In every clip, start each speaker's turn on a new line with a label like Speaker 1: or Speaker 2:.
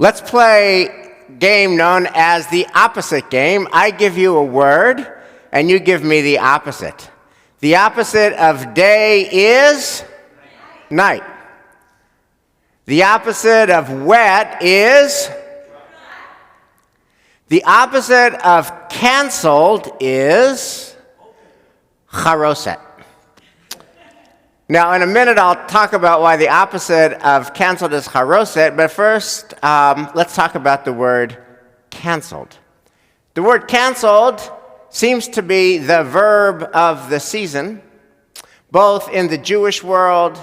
Speaker 1: Let's play a game known as the opposite game. I give you a word, and you give me the opposite. The opposite of day is night. The opposite of wet is the opposite of canceled is Charoset. Now, in a minute, I'll talk about why the opposite of canceled is Charoset, but first, let's talk about the word canceled. The word canceled seems to be the verb of the season, both in the Jewish world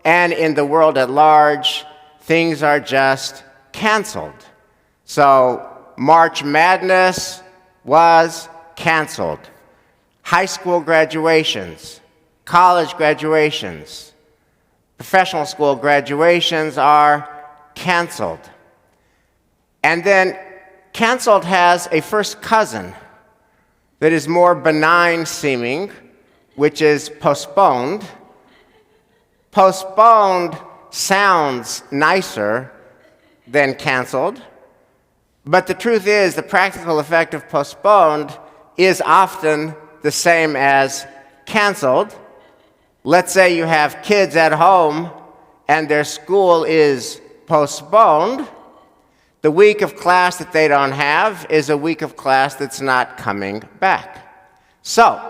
Speaker 1: and in the world at large. Things are just canceled. So, March Madness was canceled. High school graduations, college graduations, professional school graduations are canceled. And then canceled has a first cousin that is more benign seeming, which is postponed. Postponed sounds nicer than canceled. But the truth is, the practical effect of postponed is often the same as canceled. Let's say you have kids at home and their school is postponed. The week of class that they don't have is a week of class that's not coming back. So,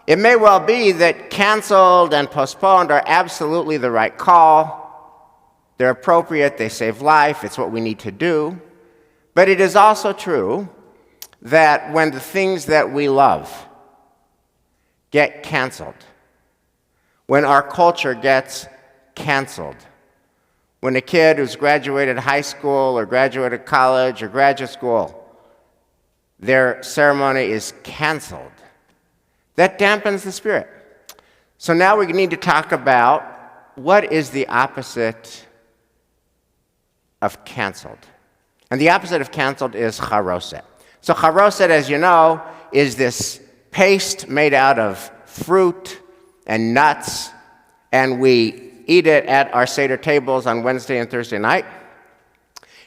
Speaker 1: it may well be that canceled and postponed are absolutely the right call. They're appropriate, they save life, it's what we need to do. But it is also true that when the things that we love get canceled, when our culture gets canceled, when a kid who's graduated high school or graduated college or graduate school, their ceremony is canceled, that dampens the spirit. So now we need to talk about what is the opposite of canceled. And the opposite of canceled is charoset. So charoset, as you know, is this paste made out of fruit and nuts, and we eat it at our Seder tables on Wednesday and Thursday night.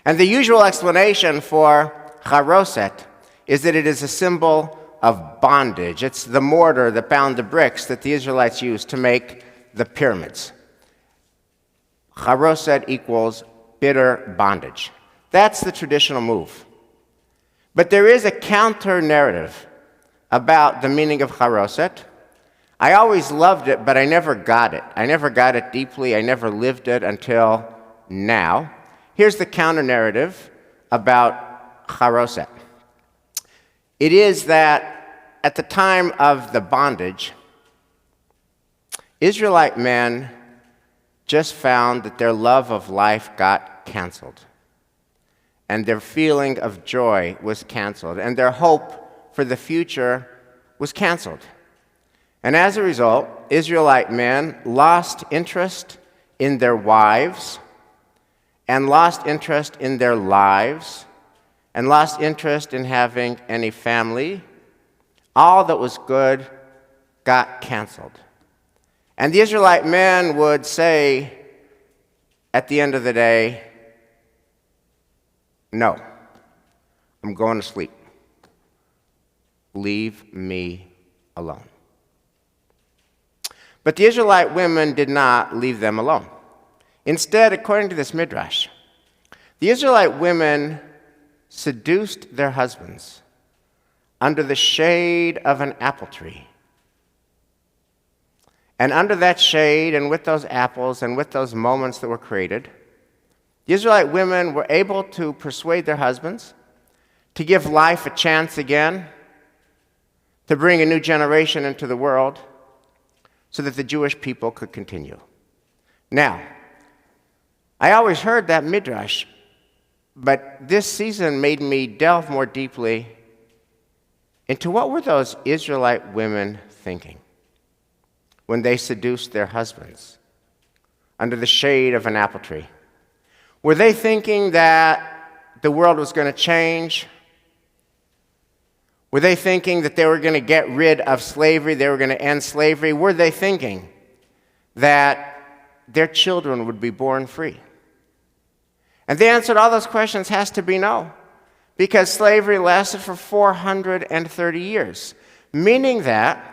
Speaker 1: And the usual explanation for charoset is that it is a symbol of bondage. It's the mortar that bound the bricks that the Israelites used to make the pyramids. Charoset equals bitter bondage. That's the traditional move. But there is a counter-narrative about the meaning of charoset. I always loved it, but I never got it. I never got it deeply. I never lived it until now. Here's the counter-narrative about charoset. It is that at the time of the bondage, Israelite men just found that their love of life got canceled. And their feeling of joy was canceled, and their hope for the future was canceled. And as a result, Israelite men lost interest in their wives, and lost interest in their lives, and lost interest in having any family. All that was good got canceled. And the Israelite men would say, at the end of the day, no, I'm going to sleep. Leave me alone. But the Israelite women did not leave them alone. Instead, according to this midrash, the Israelite women seduced their husbands under the shade of an apple tree. And under that shade, and with those apples, and with those moments that were created, the Israelite women were able to persuade their husbands to give life a chance again, to bring a new generation into the world, so that the Jewish people could continue. Now, I always heard that midrash, but this season made me delve more deeply into what were those Israelite women thinking when they seduced their husbands under the shade of an apple tree. Were they thinking that the world was going to change? Were they thinking that they were going to get rid of slavery, they were going to end slavery? Were they thinking that their children would be born free? And the answer to all those questions has to be no, because slavery lasted for 430 years, meaning that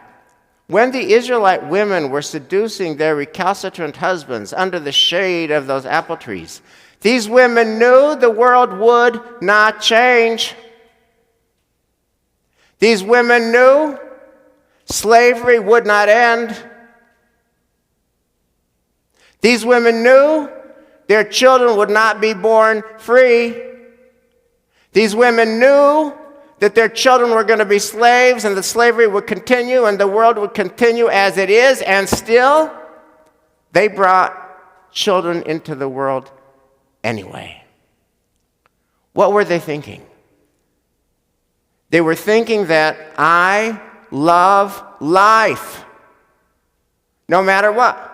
Speaker 1: when the Israelite women were seducing their recalcitrant husbands under the shade of those apple trees, these women knew the world would not change. These women knew slavery would not end. These women knew their children would not be born free. These women knew that their children were going to be slaves and that slavery would continue and the world would continue as it is, and still they brought children into the world anyway. What were they thinking? They were thinking that I love life, no matter what.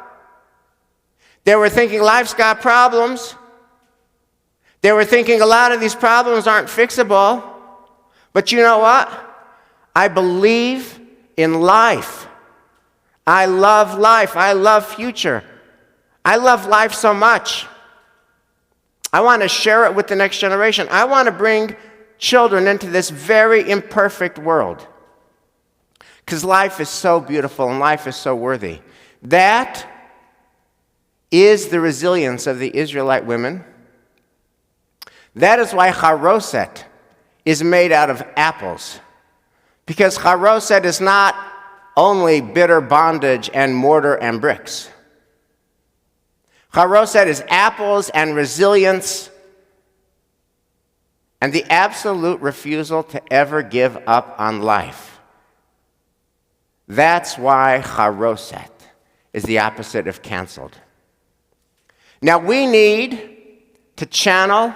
Speaker 1: They were thinking life's got problems. They were thinking a lot of these problems aren't fixable. But you know what? I believe in life. I love life. I love future. I love life so much. I want to share it with the next generation. I want to bring children into this very imperfect world, because life is so beautiful and life is so worthy. That is the resilience of the Israelite women. That is why Charoset is made out of apples, because Charoset is not only bitter bondage and mortar and bricks. Charoset is apples and resilience and the absolute refusal to ever give up on life. That's why Charoset is the opposite of canceled. Now we need to channel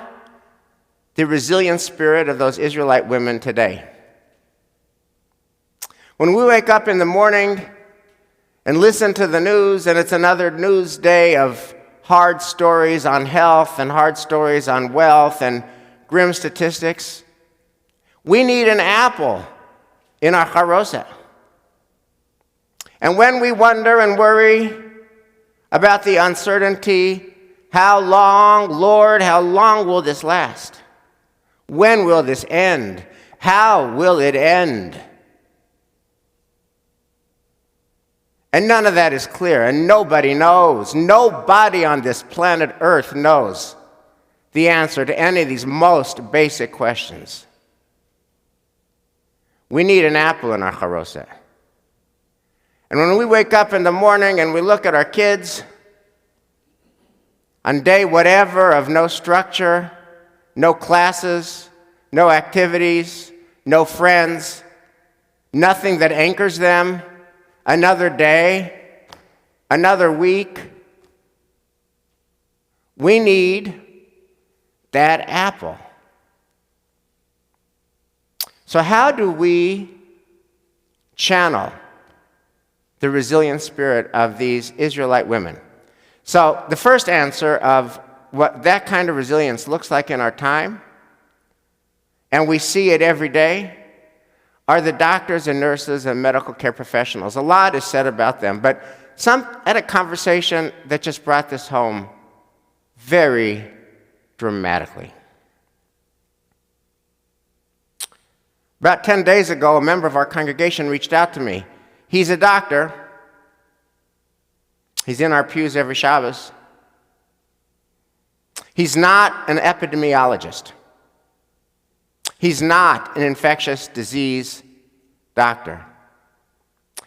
Speaker 1: the resilient spirit of those Israelite women today. When we wake up in the morning and listen to the news, and it's another news day of hard stories on health and hard stories on wealth and grim statistics, we need an apple in our charoset. And when we wonder and worry about the uncertainty, how long, Lord, how long will this last? When will this end? How will it end? And none of that is clear, and nobody knows. Nobody on this planet Earth knows the answer to any of these most basic questions. We need an apple in our charoset. And when we wake up in the morning and we look at our kids, on day whatever of no structure, no classes, no activities, no friends, nothing that anchors them, another day, another week, we need that apple. So how do we channel the resilient spirit of these Israelite women? So the first answer of what that kind of resilience looks like in our time, and we see it every day, are the doctors and nurses and medical care professionals. A lot is said about them, but I had a conversation that just brought this home very dramatically. About 10 days ago, a member of our congregation reached out to me. He's a doctor. He's in our pews every Shabbos. He's not an epidemiologist. He's not an infectious disease doctor.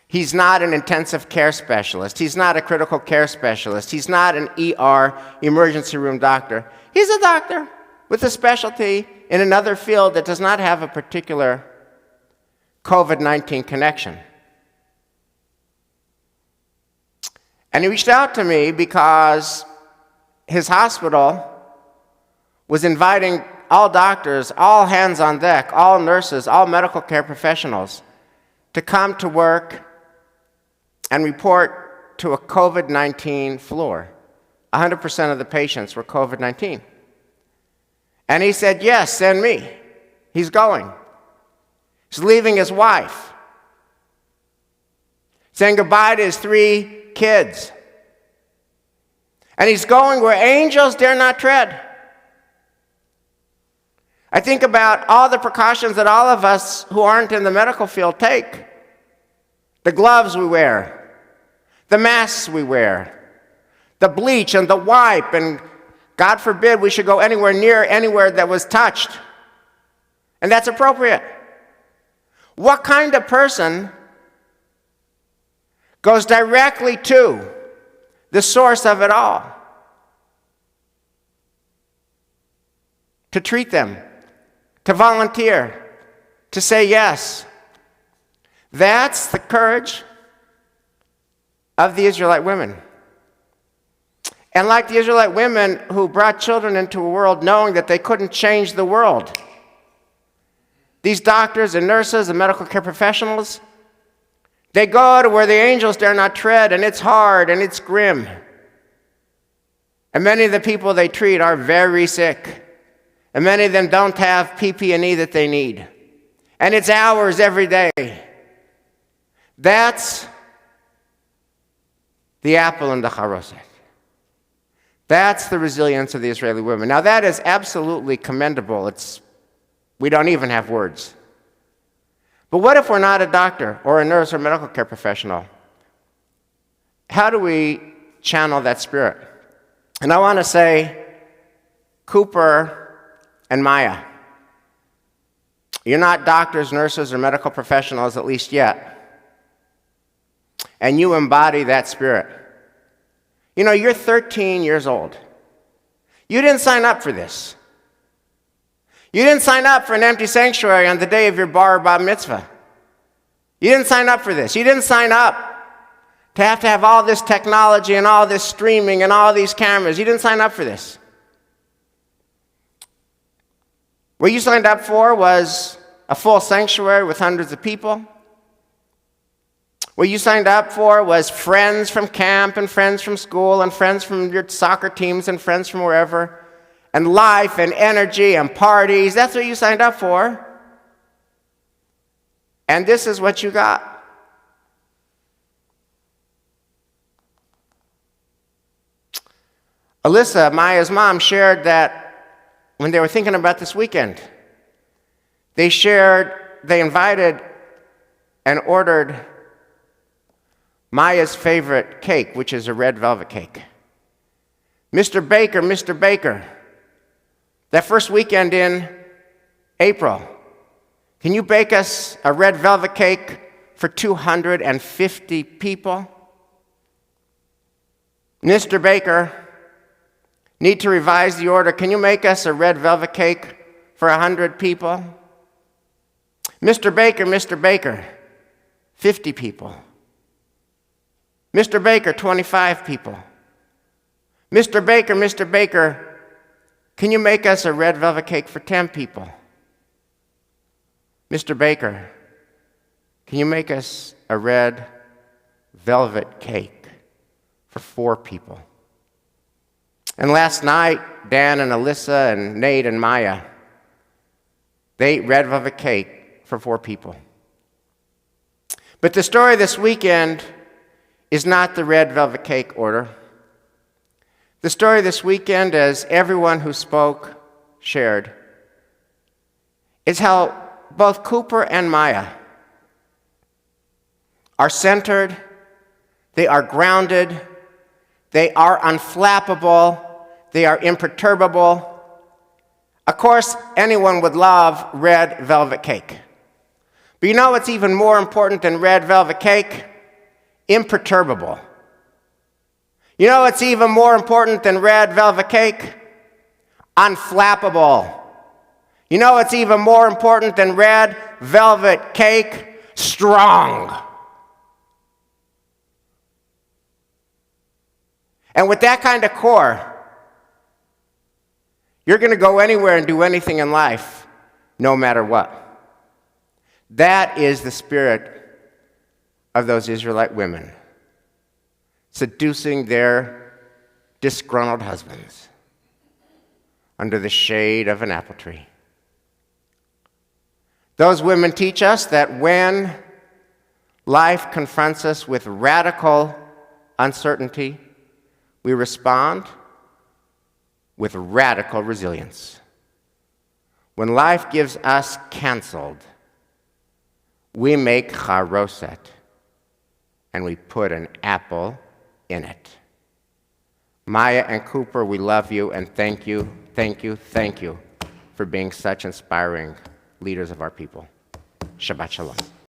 Speaker 1: He's not an intensive care specialist. He's not a critical care specialist. He's not an ER, emergency room doctor. He's a doctor with a specialty in another field that does not have a particular COVID-19 connection. And he reached out to me because his hospital was inviting all doctors, all hands on deck, all nurses, all medical care professionals to come to work and report to a COVID-19 floor. 100% of the patients were COVID-19. And he said, yes, send me. He's going. He's leaving his wife, saying goodbye to his 3 kids. And he's going where angels dare not tread. I think about all the precautions that all of us who aren't in the medical field take. The gloves we wear, the masks we wear, the bleach and the wipe, and God forbid we should go anywhere near anywhere that was touched. And that's appropriate. What kind of person goes directly to the source of it all to treat them, to volunteer, to say yes? That's the courage of the Israelite women. And like the Israelite women who brought children into a world knowing that they couldn't change the world, these doctors and nurses and medical care professionals, they go to where the angels dare not tread, and it's hard and it's grim. And many of the people they treat are very sick. And many of them don't have PP&E that they need. And it's hours every day. That's the apple in the Charoset. That's the resilience of the Israeli women. Now that is absolutely commendable. We don't even have words. But what if we're not a doctor or a nurse or medical care professional? How do we channel that spirit? And I want to say, Cooper and Maya, you're not doctors, nurses, or medical professionals, at least yet. And you embody that spirit. You know, you're 13 years old. You didn't sign up for this. You didn't sign up for an empty sanctuary on the day of your bar or bat mitzvah. You didn't sign up for this. You didn't sign up to have all this technology and all this streaming and all these cameras. You didn't sign up for this. What you signed up for was a full sanctuary with hundreds of people. What you signed up for was friends from camp and friends from school and friends from your soccer teams and friends from wherever, and life and energy and parties. That's what you signed up for. And this is what you got. Alyssa, Maya's mom, shared that when they were thinking about this weekend, they invited and ordered Maya's favorite cake, which is a red velvet cake. Mr. Baker, that first weekend in April, can you bake us a red velvet cake for 250 people? Mr. Baker, need to revise the order. Can you make us a red velvet cake for 100 people? Mr. Baker, 50 people. Mr. Baker, 25 people. Mr. Baker, can you make us a red velvet cake for 10 people? Mr. Baker, can you make us a red velvet cake for 4 people? And last night, Dan and Alyssa and Nate and Maya, they ate red velvet cake for 4 people. But the story this weekend is not the red velvet cake order. The story this weekend, as everyone who spoke shared, is how both Cooper and Maya are centered, they are grounded, they are unflappable, they are imperturbable. Of course, anyone would love red velvet cake. But you know what's even more important than red velvet cake? Imperturbable. You know what's even more important than red velvet cake? Unflappable. You know what's even more important than red velvet cake? Strong. And with that kind of core, you're going to go anywhere and do anything in life, no matter what. That is the spirit of those Israelite women, seducing their disgruntled husbands under the shade of an apple tree. Those women teach us that when life confronts us with radical uncertainty, we respond with radical resilience. When life gives us canceled, we make Charoset, and we put an apple in it. Maya and Cooper, we love you, and thank you for being such inspiring leaders of our people. Shabbat Shalom.